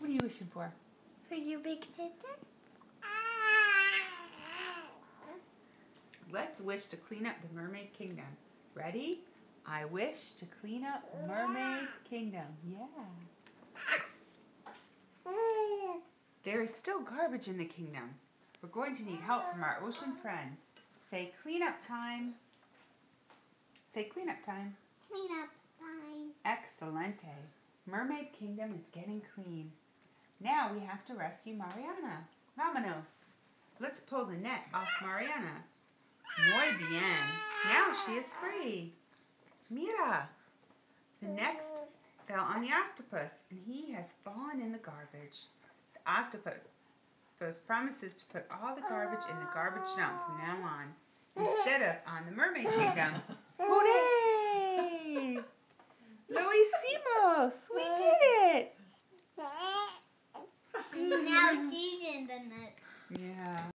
What are you wishing for? For you, big sister? Let's wish to clean up the Mermaid Kingdom. Ready? I wish to clean up Mermaid Kingdom. Yeah. There is still garbage in the kingdom. We're going to need help from our ocean friends. Say clean up time. Say clean up time. Clean up time. Excelente. Mermaid Kingdom is getting clean. Now we have to rescue Mariana. Vámonos. Let's pull the net off Mariana. Muy bien. Now she is free. Mira. The net fell on the octopus and he has fallen in the garbage. The octopus promises to put all the garbage in the garbage dump from now on, instead of on the Mermaid Kingdom. Hooray! Lo hicimos! We did it! Now she's in the net. Yeah.